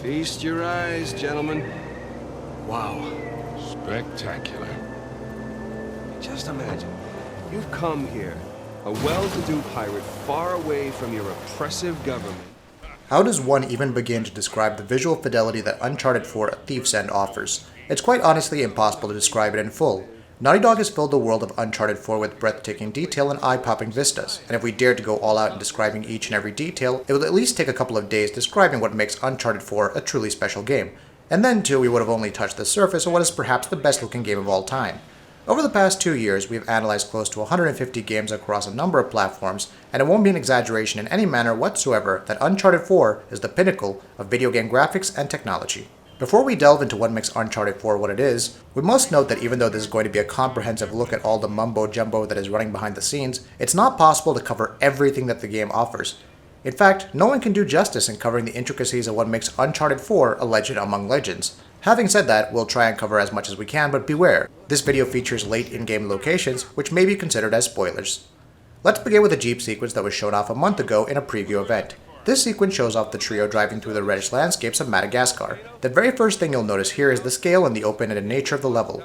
Feast your eyes, gentlemen. Wow. Spectacular. Just imagine, you've come here, a well-to-do pirate far away from your oppressive government. How does one even begin to describe the visual fidelity that Uncharted 4: A Thief's End offers? It's quite honestly impossible to describe it in full. Naughty Dog has filled the world of Uncharted 4 with breathtaking detail and eye-popping vistas, and if we dared to go all out in describing each and every detail, it would at least take a couple of days describing what makes Uncharted 4 a truly special game. And then too, we would have only touched the surface of what is perhaps the best looking game of all time. Over the past 2 years, we've analyzed close to 150 games across a number of platforms, and it won't be an exaggeration in any manner whatsoever that Uncharted 4 is the pinnacle of video game graphics and technology. Before we delve into what makes Uncharted 4 what it is, we must note that even though this is going to be a comprehensive look at all the mumbo-jumbo that is running behind the scenes, it's not possible to cover everything that the game offers. In fact, no one can do justice in covering the intricacies of what makes Uncharted 4 a legend among legends. Having said that, we'll try and cover as much as we can, but beware, this video features late in-game locations, which may be considered as spoilers. Let's begin with a Jeep sequence that was shown off a month ago in a preview event. This sequence shows off the trio driving through the reddish landscapes of Madagascar. The very first thing you'll notice here is the scale and the open-ended nature of the level.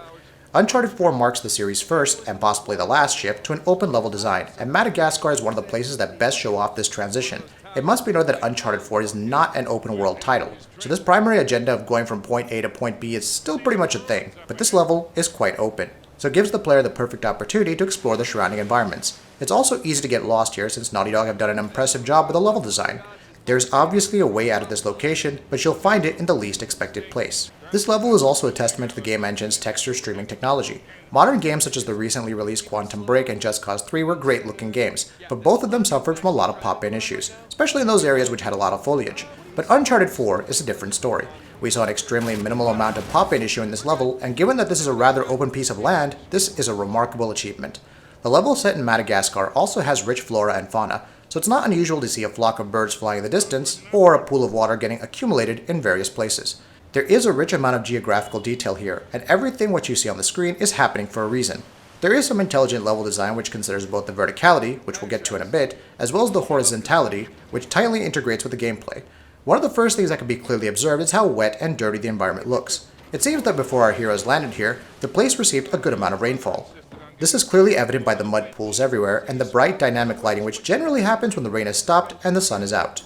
Uncharted 4 marks the series' first, and possibly the last shift, to an open-level design, and Madagascar is one of the places that best show off this transition. It must be noted that Uncharted 4 is not an open-world title, so this primary agenda of going from point A to point B is still pretty much a thing, but this level is quite open, so it gives the player the perfect opportunity to explore the surrounding environments. It's also easy to get lost here since Naughty Dog have done an impressive job with the level design. There's obviously a way out of this location, but you'll find it in the least expected place. This level is also a testament to the game engine's texture streaming technology. Modern games such as the recently released Quantum Break and Just Cause 3 were great looking games, but both of them suffered from a lot of pop-in issues, especially in those areas which had a lot of foliage. But Uncharted 4 is a different story. We saw an extremely minimal amount of pop-in issue in this level, and given that this is a rather open piece of land, this is a remarkable achievement. The level set in Madagascar also has rich flora and fauna, so it's not unusual to see a flock of birds flying in the distance, or a pool of water getting accumulated in various places. There is a rich amount of geographical detail here, and everything what you see on the screen is happening for a reason. There is some intelligent level design which considers both the verticality, which we'll get to in a bit, as well as the horizontality, which tightly integrates with the gameplay. One of the first things that can be clearly observed is how wet and dirty the environment looks. It seems that before our heroes landed here, the place received a good amount of rainfall. This is clearly evident by the mud pools everywhere and the bright dynamic lighting which generally happens when the rain has stopped and the sun is out.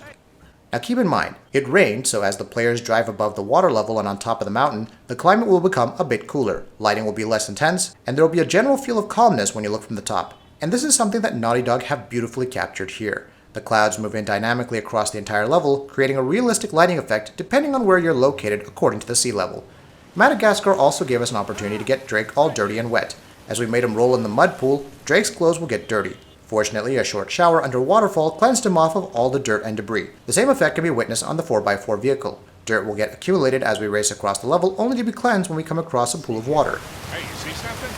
Now keep in mind, it rained, so as the players drive above the water level and on top of the mountain, the climate will become a bit cooler, lighting will be less intense, and there will be a general feel of calmness when you look from the top. And this is something that Naughty Dog have beautifully captured here. The clouds move in dynamically across the entire level, creating a realistic lighting effect depending on where you're located according to the sea level. Madagascar also gave us an opportunity to get Drake all dirty and wet. As we made him roll in the mud pool, Drake's clothes will get dirty. Fortunately, a short shower under a waterfall cleansed him off of all the dirt and debris. The same effect can be witnessed on the 4x4 vehicle. Dirt will get accumulated as we race across the level, only to be cleansed when we come across a pool of water. Hey, you see something?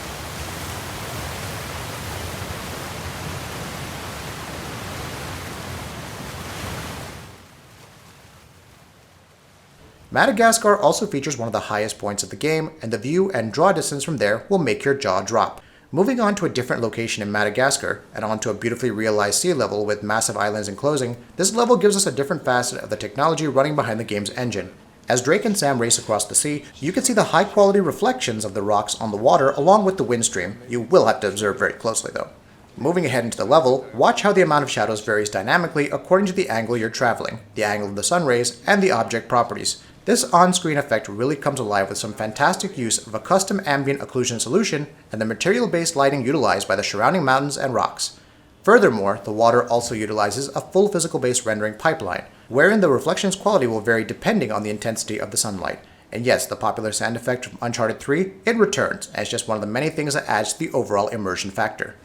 Madagascar also features one of the highest points of the game, and the view and draw distance from there will make your jaw drop. Moving on to a different location in Madagascar, and onto a beautifully realized sea level with massive islands enclosing, this level gives us a different facet of the technology running behind the game's engine. As Drake and Sam race across the sea, you can see the high-quality reflections of the rocks on the water along with the wind stream. You will have to observe very closely though. Moving ahead into the level, watch how the amount of shadows varies dynamically according to the angle you're traveling, the angle of the sun rays, and the object properties. This on-screen effect really comes alive with some fantastic use of a custom ambient occlusion solution and the material-based lighting utilized by the surrounding mountains and rocks. Furthermore, the water also utilizes a full physical-based rendering pipeline, wherein the reflection's quality will vary depending on the intensity of the sunlight. And yes, the popular sand effect from Uncharted 3, it returns, as just one of the many things that adds to the overall immersion factor.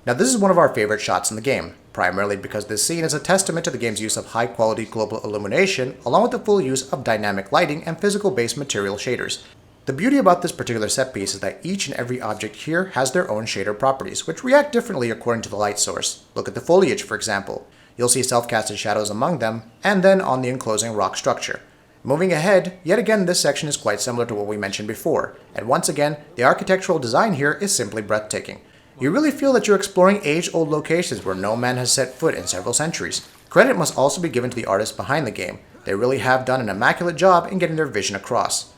Now this is one of our favorite shots in the game, primarily because this scene is a testament to the game's use of high-quality global illumination, along with the full use of dynamic lighting and physical-based material shaders. The beauty about this particular set piece is that each and every object here has their own shader properties, which react differently according to the light source. Look at the foliage, for example. You'll see self-casted shadows among them, and then on the enclosing rock structure. Moving ahead, yet again this section is quite similar to what we mentioned before, and once again, the architectural design here is simply breathtaking. You really feel that you're exploring age-old locations where no man has set foot in several centuries. Credit must also be given to the artists behind the game. They really have done an immaculate job in getting their vision across.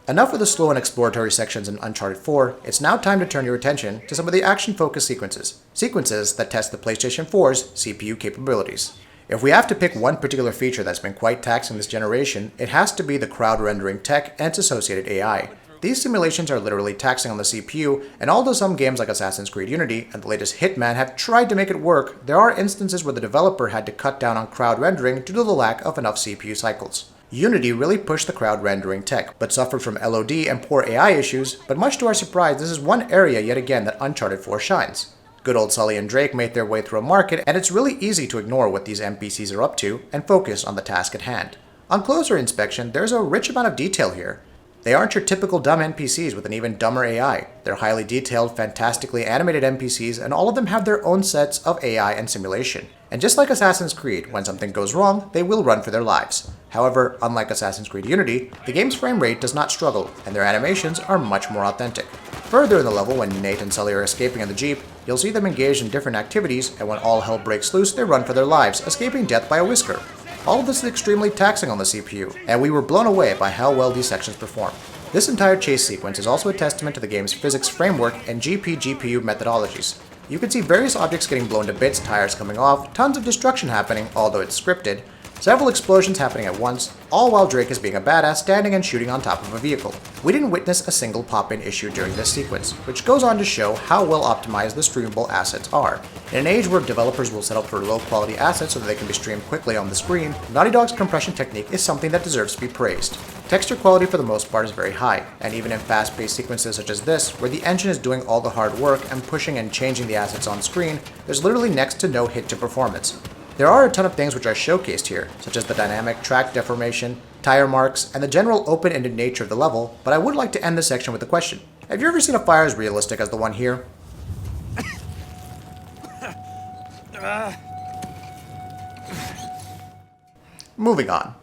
Enough with the slow and exploratory sections in Uncharted 4, it's now time to turn your attention to some of the action-focused sequences. Sequences that test the PlayStation 4's CPU capabilities. If we have to pick one particular feature that's been quite taxing this generation, it has to be the crowd rendering tech and its associated AI. These simulations are literally taxing on the CPU, and although some games like Assassin's Creed Unity and the latest Hitman have tried to make it work, there are instances where the developer had to cut down on crowd rendering due to the lack of enough CPU cycles. Unity really pushed the crowd rendering tech, but suffered from LOD and poor AI issues, but much to our surprise, this is one area yet again that Uncharted 4 shines. Good old Sully and Drake made their way through a market, and it's really easy to ignore what these NPCs are up to and focus on the task at hand. On closer inspection, there's a rich amount of detail here. They aren't your typical dumb NPCs with an even dumber AI. They're highly detailed, fantastically animated NPCs, and all of them have their own sets of AI and simulation. And just like Assassin's Creed, when something goes wrong, they will run for their lives. However, unlike Assassin's Creed Unity, the game's frame rate does not struggle, and their animations are much more authentic. Further in the level, when Nate and Sully are escaping in the Jeep, you'll see them engaged in different activities, and when all hell breaks loose, they run for their lives, escaping death by a whisker. All of this is extremely taxing on the CPU, and we were blown away by how well these sections perform. This entire chase sequence is also a testament to the game's physics framework and GP-GPU methodologies. You can see various objects getting blown to bits, tires coming off, tons of destruction happening, although it's scripted, several explosions happening at once, all while Drake is being a badass standing and shooting on top of a vehicle. We didn't witness a single pop-in issue during this sequence, which goes on to show how well optimized the streamable assets are. In an age where developers will settle for low-quality assets so that they can be streamed quickly on the screen, Naughty Dog's compression technique is something that deserves to be praised. Texture quality for the most part is very high, and even in fast-paced sequences such as this, where the engine is doing all the hard work and pushing and changing the assets on screen, there's literally next to no hit to performance. There are a ton of things which are showcased here, such as the dynamic track deformation, tire marks, and the general open-ended nature of the level, but I would like to end this section with a question. Have you ever seen a fire as realistic as the one here? Moving on.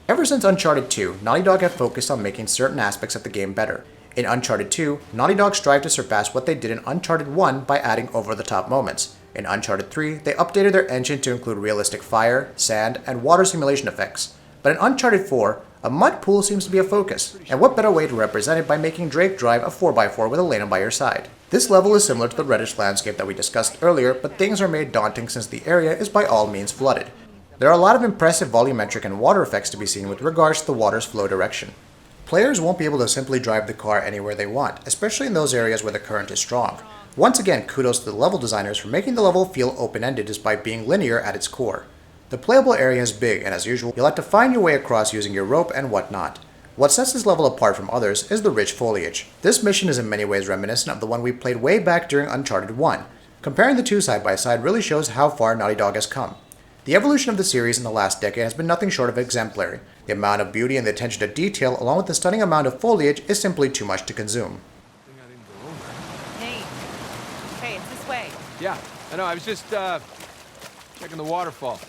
Ever since Uncharted 2, Naughty Dog have focused on making certain aspects of the game better. In Uncharted 2, Naughty Dog strived to surpass what they did in Uncharted 1 by adding over-the-top moments. In Uncharted 3, they updated their engine to include realistic fire, sand, and water simulation effects. But in Uncharted 4, a mud pool seems to be a focus, and what better way to represent it by making Drake drive a 4x4 with Elena by your side. This level is similar to the reddish landscape that we discussed earlier, but things are made daunting since the area is by all means flooded. There are a lot of impressive volumetric and water effects to be seen with regards to the water's flow direction. Players won't be able to simply drive the car anywhere they want, especially in those areas where the current is strong. Once again, kudos to the level designers for making the level feel open-ended despite being linear at its core. The playable area is big, and as usual, you'll have to find your way across using your rope and whatnot. What sets this level apart from others is the rich foliage. This mission is in many ways reminiscent of the one we played way back during Uncharted 1. Comparing the two side by side really shows how far Naughty Dog has come. The evolution of the series in the last decade has been nothing short of exemplary. The amount of beauty and the attention to detail, along with the stunning amount of foliage, is simply too much to consume. Hey, it's this way. Yeah, I know. I was just, checking the waterfall.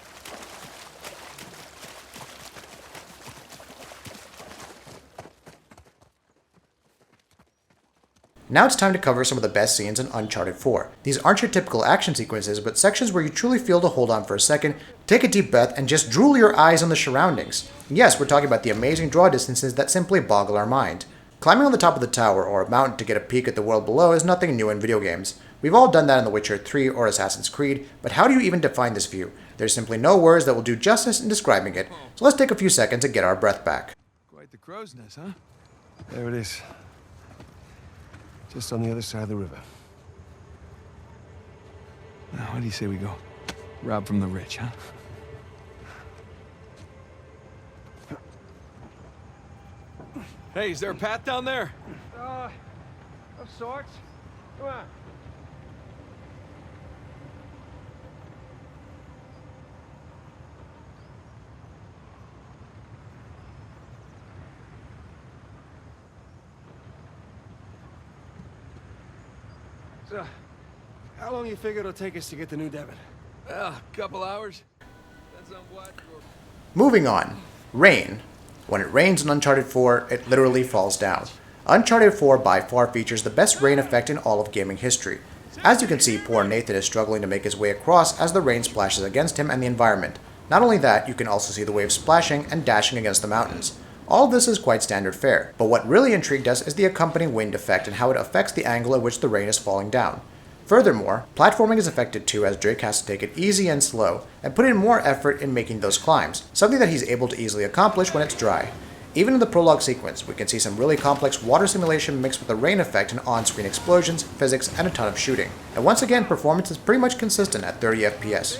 Now it's time to cover some of the best scenes in Uncharted 4. These aren't your typical action sequences, but sections where you truly feel to hold on for a second, take a deep breath, and just drool your eyes on the surroundings. Yes, we're talking about the amazing draw distances that simply boggle our mind. Climbing on the top of the tower or a mountain to get a peek at the world below is nothing new in video games. We've all done that in The Witcher 3 or Assassin's Creed, but how do you even define this view? There's simply no words that will do justice in describing it, so let's take a few seconds to get our breath back. Quite the crow's nest, huh? There it is. Just on the other side of the river. Now, what do you say we go? Rob from the rich, huh? Hey, is there a path down there? Of sorts. Come on. So, how long you figure it'll take us to get to New Devon? Well, a couple hours. Depends on what. Moving on. Rain. When it rains in Uncharted 4, it literally falls down. Uncharted 4 by far features the best rain effect in all of gaming history. As you can see, poor Nathan is struggling to make his way across as the rain splashes against him and the environment. Not only that, you can also see the waves splashing and dashing against the mountains. All of this is quite standard fare, but what really intrigued us is the accompanying wind effect and how it affects the angle at which the rain is falling down. Furthermore, platforming is affected too, as Drake has to take it easy and slow, and put in more effort in making those climbs, something that he's able to easily accomplish when it's dry. Even in the prologue sequence, we can see some really complex water simulation mixed with the rain effect and on-screen explosions, physics, and a ton of shooting. And once again, performance is pretty much consistent at 30 FPS.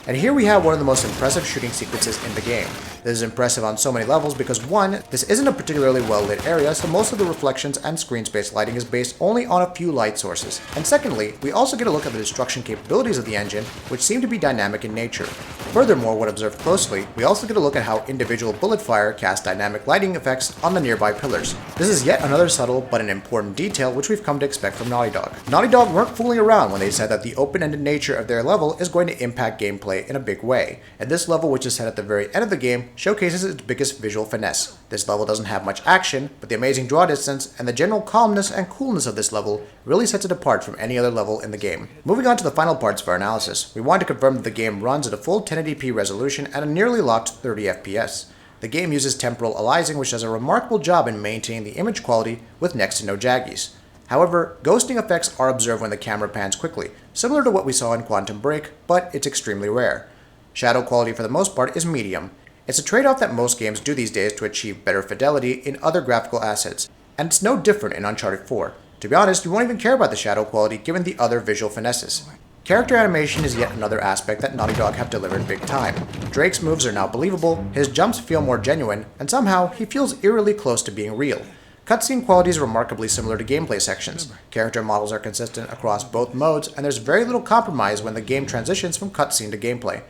And here we have one of the most impressive shooting sequences in the game. This is impressive on so many levels because 1, this isn't a particularly well lit area, so most of the reflections and screen space lighting is based only on a few light sources. And secondly, we also get a look at the destruction capabilities of the engine, which seem to be dynamic in nature. Furthermore, when observed closely, we also get a look at how individual bullet fire casts dynamic lighting effects on the nearby pillars. This is yet another subtle but an important detail which we've come to expect from Naughty Dog. Naughty Dog weren't fooling around when they said that the open-ended nature of their level is going to impact gameplay in a big way, and this level, which is set at the very end of the game, showcases its biggest visual finesse. This level doesn't have much action, but the amazing draw distance and the general calmness and coolness of this level really sets it apart from any other level in the game. Moving on to the final parts of our analysis, we want to confirm that the game runs at a full 1080p resolution at a nearly locked 30 FPS. The game uses temporal aliasing, which does a remarkable job in maintaining the image quality with next to no jaggies. However, ghosting effects are observed when the camera pans quickly, similar to what we saw in Quantum Break, but it's extremely rare. Shadow quality for the most part is medium. It's a trade-off that most games do these days to achieve better fidelity in other graphical assets, and it's no different in Uncharted 4. To be honest, you won't even care about the shadow quality given the other visual finesses. Character animation is yet another aspect that Naughty Dog have delivered big time. Drake's moves are now believable, his jumps feel more genuine, and somehow he feels eerily close to being real. Cutscene quality is remarkably similar to gameplay sections. Character models are consistent across both modes, and there's very little compromise when the game transitions from cutscene to gameplay.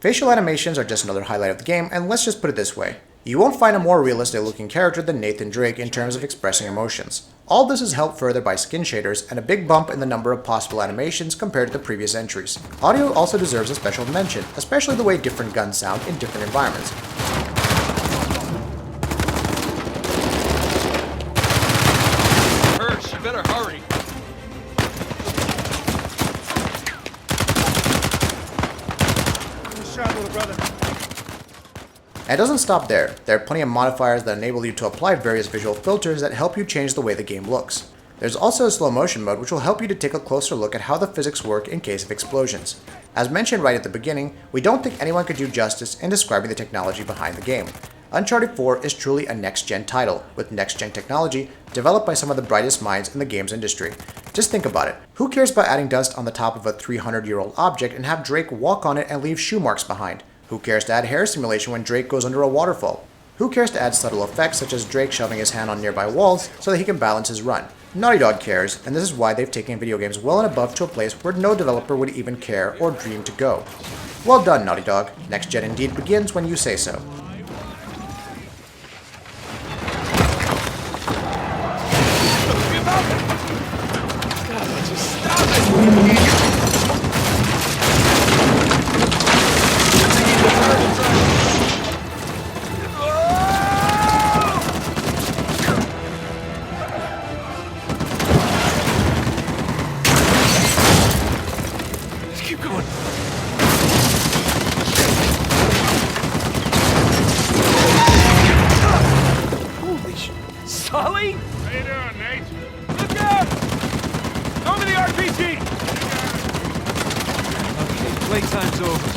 Facial animations are just another highlight of the game, and let's just put it this way. You won't find a more realistic looking character than Nathan Drake in terms of expressing emotions. All this is helped further by skin shaders and a big bump in the number of possible animations compared to the previous entries. Audio also deserves a special mention, especially the way different guns sound in different environments. Hirsch, you better hurry. And it doesn't stop there. There are plenty of modifiers that enable you to apply various visual filters that help you change the way the game looks. There's also a slow motion mode which will help you to take a closer look at how the physics work in case of explosions. As mentioned right at the beginning, we don't think anyone could do justice in describing the technology behind the game. Uncharted 4 is truly a next-gen title, with next-gen technology developed by some of the brightest minds in the games industry. Just think about it. Who cares about adding dust on the top of a 300-year-old object and have Drake walk on it and leave shoe marks behind? Who cares to add hair simulation when Drake goes under a waterfall? Who cares to add subtle effects such as Drake shoving his hand on nearby walls so that he can balance his run? Naughty Dog cares, and this is why they've taken video games well and above to a place where no developer would even care or dream to go. Well done, Naughty Dog. Next Gen indeed begins when you say so. Keep going. Holy sh... Sully? How you doing, Nate? Look out! Throw me the RPG! Okay, playtime's over.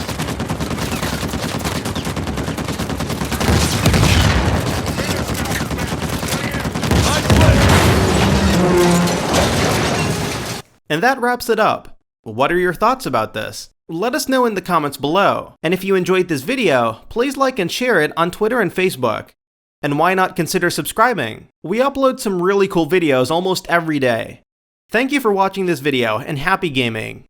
And that wraps it up. What are your thoughts about this? Let us know in the comments below. And if you enjoyed this video, please like and share it on Twitter and Facebook. And why not consider subscribing? We upload some really cool videos almost every day. Thank you for watching this video and happy gaming!